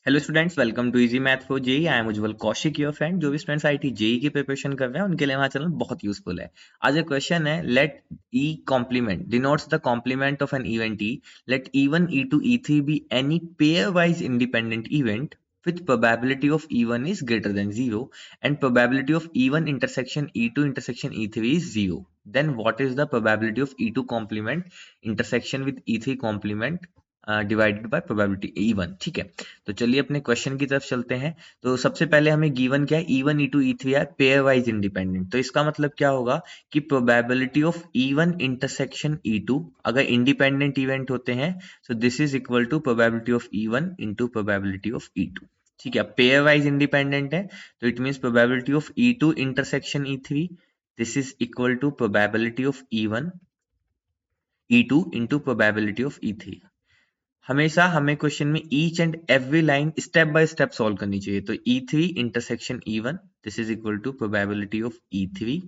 Hello students, welcome to easy math for JE. I am Ujjwal Kaushik, your friend. जो भी students IT JE की preparation कर रहे हैं उनके लिए हमारा चैनल बहुत यूजफुल है। आज एक क्वेश्चन है, let E complement denotes the complement of an event E. Let E1 E2 E3 be any pairwise independent event with probability of E1 is greater than 0 and probability of E1 intersection E2 intersection E3 is 0. Then what is the probability of E2 complement intersection with E3 complement divided by probability E1। ठीक है, तो चलिए अपने question की तरफ चलते हैं। तो सबसे पहले हमें गिवन क्या है, E1 E2 E3 है पेयर वाइज इंडिपेंडेंट। तो इसका मतलब क्या होगा कि probability of E1 intersection E2 अगर इंडिपेंडेंट इवेंट होते हैं, so this is equal to probability of E1 into probability of E2। ठीक है, पेयर वाइज इंडिपेंडेंट है तो it means probability of E2 intersection E3 this is equal to probability of E1 E2 into probability of E3। हमेशा हमें question में each and every line step by step solve करनी चाहिए। तो E3 intersection E1 this is equal to probability of E3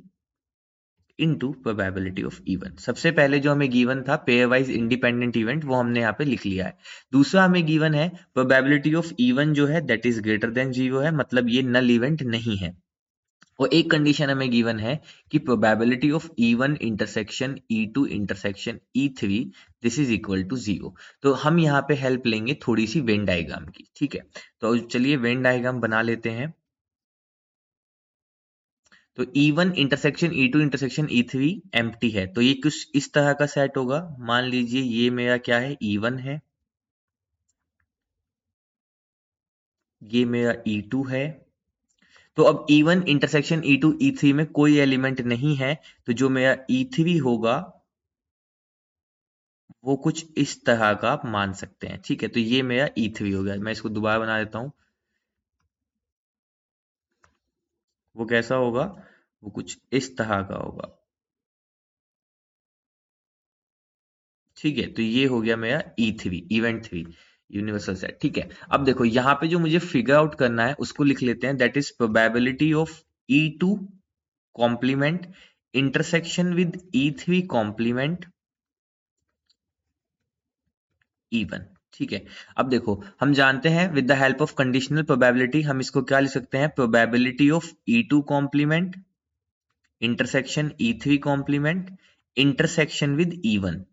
into probability of E1। सबसे पहले जो हमें गिवन था पेयर वाइज इंडिपेंडेंट इवेंट, वो हमने यहाँ पे लिख लिया है। दूसरा हमें गिवन है प्रोबेबिलिटी ऑफ E1 जो है दैट इज ग्रेटर देन 0 है, मतलब ये नल इवेंट नहीं है। और एक कंडीशन हमें गिवन है कि probability of E1 intersection E2 intersection E3 this is equal to 0। तो हम यहाँ पे हेल्प लेंगे थोड़ी सी वेन डायग्राम की। ठीक है, तो चलिए वेन डायग्राम बना लेते हैं। तो E1 intersection E2 intersection E3 empty है, तो ये कुछ इस तरह का सेट होगा। मान लीजिए ये मेरा क्या है, E1 है, ये मेरा E2 है। तो अब E1 इंटरसेक्शन E2 E3 में कोई एलिमेंट नहीं है, तो जो मेरा E3 होगा वो कुछ इस तरह का आप मान सकते हैं। ठीक है, तो ये मेरा E3 हो गया। मैं इसको दोबारा बना देता हूं। वो कैसा होगा, वो कुछ इस तरह का होगा। ठीक है, तो ये हो गया मेरा E3 इवेंट 3 यूनिवर्सल सेट। ठीक है, अब देखो यहां पे जो मुझे फिगर आउट करना है उसको लिख लेते हैं, that is probability of E2 complement intersection with E3 complement E1। ठीक है, अब देखो हम जानते हैं with the help of conditional probability हम इसको क्या लिख सकते हैं, probability of E2 complement intersection E3 complement intersection with E1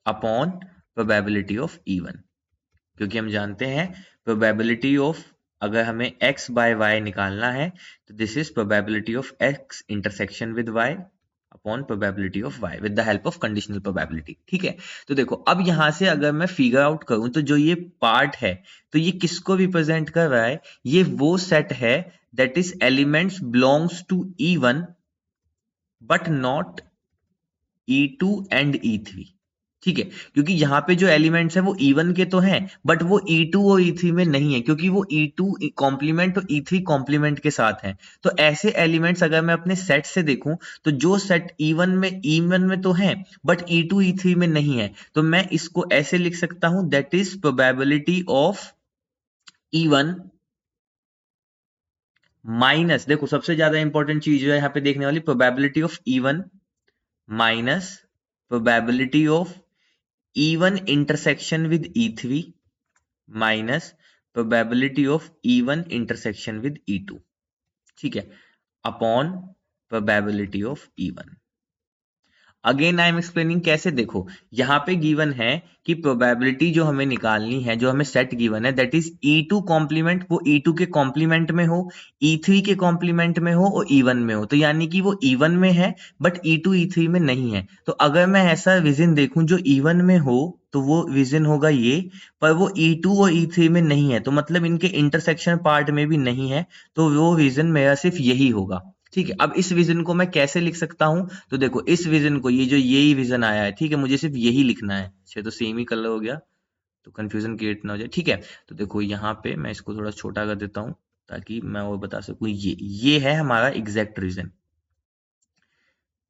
upon probability of E1। क्योंकि हम जानते हैं प्रोबेबिलिटी ऑफ, अगर हमें x बाय y निकालना है तो this is probability of x intersection with y upon probability of y with the help of conditional probability. ठीक है, तो देखो अब यहां से अगर मैं फिगर आउट करूं तो जो ये पार्ट है, तो ये किसको रिप्रेजेंट कर रहा है, ये वो सेट है that is elements belongs to E1 but not E2 and E3। ठीक है, क्योंकि यहाँ पे जो एलिमेंट्स है वो E1 के तो हैं बट वो E2 और E3 में नहीं है, क्योंकि वो E2 कॉम्प्लीमेंट और E3 कॉम्प्लीमेंट के साथ हैं। तो ऐसे एलिमेंट्स अगर मैं अपने सेट से देखूं तो जो सेट E1 में तो हैं बट E2 E3 में नहीं है, तो मैं इसको ऐसे लिख सकता हूं, that is probability of E1 minus, देखो सबसे ज्यादा इंपॉर्टेंट चीज जो है यहाँ पे देखने वाली, probability of E1 minus probability of E1 intersection with E3 minus probability of E1 intersection with E2। ठीक है, upon probability of E1। Again I am explaining कैसे। देखो यहां पे गिवन है कि प्रोबेबिलिटी जो हमें निकालनी है, जो हमें सेट गिवन है, दैट इज E2 कॉम्प्लीमेंट, वो E2 के कॉम्प्लीमेंट में हो, E3 के कॉम्प्लीमेंट में हो और E1 में हो। तो यानी कि वो E1 में है बट E2 E3 में नहीं है। तो अगर मैं ऐसा विजन देखूं जो E1 में हो तो वो विजन होगा ये, पर वो E2 और E3 में नहीं है, तो मतलब इनके इंटरसेक्शन पार्ट में भी नहीं है, तो वो विजन मेरा सिर्फ यही होगा। ठीक है, अब इस विजन को मैं कैसे लिख सकता हूं, तो देखो इस विजन को, ये जो यही विजन आया है, ठीक है, मुझे सिर्फ यही लिखना है। अच्छा, तो सेम ही कलर हो गया तो कंफ्यूजन क्रिएट ना हो जाए। ठीक है, तो देखो यहाँ पे मैं इसको थोड़ा छोटा कर देता हूं ताकि मैं वो बता सकूं। ये है हमारा एग्जैक्ट रीजन।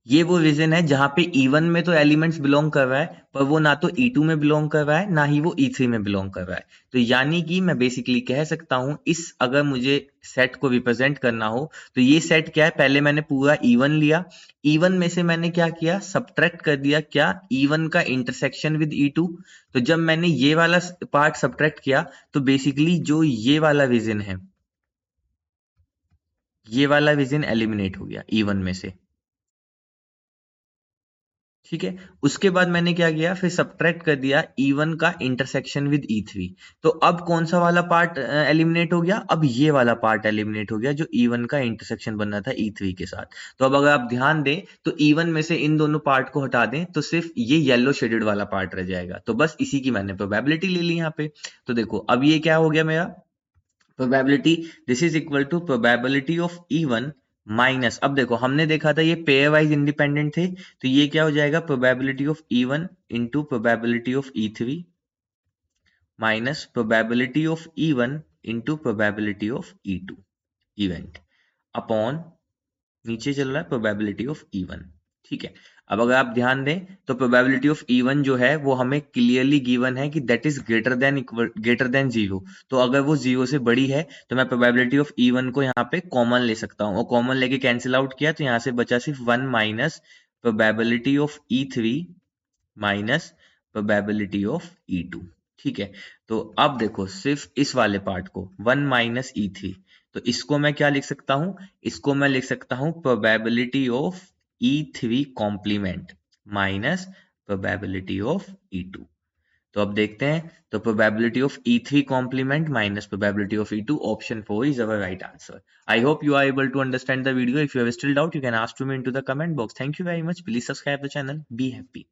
ये वो रीजन है जहां पे E1 में तो एलिमेंट्स बिलोंग कर रहा है, पर वो ना तो E2 में बिलोंग कर रहा है, ना ही वो E3 में बिलोंग कर रहा है। तो यानी कि मैं बेसिकली कह सकता हूं, इस अगर मुझे सेट को रिप्रेजेंट करना हो तो ये सेट क्या है, पहले मैंने पूरा E1 लिया, E1 में से मैंने क्या किया, सब्ट्रैक्ट कर दिया क्या, E1 का इंटरसेक्शन विद E2। तो जब मैंने ये वाला पार्ट सब्ट्रैक्ट किया तो बेसिकली जो ये वाला रीजन है, ये वाला रीजन एलिमिनेट हो गया E1 में से। ठीक है, उसके बाद मैंने क्या किया, फिर सब्ट्रैक्ट कर दिया E1 का इंटरसेक्शन विद E3। तो अब कौन सा वाला पार्ट एलिमिनेट हो गया, अब ये वाला पार्ट एलिमिनेट हो गया जो E1 का इंटरसेक्शन बन रहा था E3 के साथ। तो अब अगर आप ध्यान दें तो E1 में से इन दोनों पार्ट को हटा दें तो सिर्फ ये येलो शेडेड वाला पार्ट रह जाएगा। तो बस इसी की मैंने प्रोबेबिलिटी ले ली यहाँ पे। तो देखो अब ये क्या हो गया मेरा, probability, this is equal to probability of E1 minus, अब देखो हमने देखा था ये पेयर वाइज इंडिपेंडेंट थे, तो ये क्या हो जाएगा, probability of E1 into probability of E3 minus probability of E1 into probability of E2 event upon, नीचे चल रहा है प्रोबेबिलिटी ऑफ E1। ठीक है, अब अगर आप ध्यान दें तो प्रोबेबिलिटी ऑफ E1 जो है वो हमें क्लियरली गिवन है कि that is greater than zero. तो अगर वो जीरो से बड़ी है तो मैं प्रोबेबिलिटी ऑफ E1 को यहाँ पे कॉमन ले सकता हूँ, और कॉमन लेके कैंसिल आउट किया तो यहाँ से बचा सिर्फ 1 minus probability of E3 minus probability of E2। ठीक है, तो अब देखो सिर्फ इस वाले पार्ट को 1 माइनस E3, तो इसको मैं क्या लिख सकता हूं, इसको मैं लिख सकता हूं probability of E3 complement minus probability of E2। तो अब देखते हैं, तो probability of E3 complement minus probability of E2, option 4 is our right answer. I hope you are able to understand the video. If you have still doubt, you can ask to me into the comment box. Thank you very much. Please subscribe the channel. Be happy.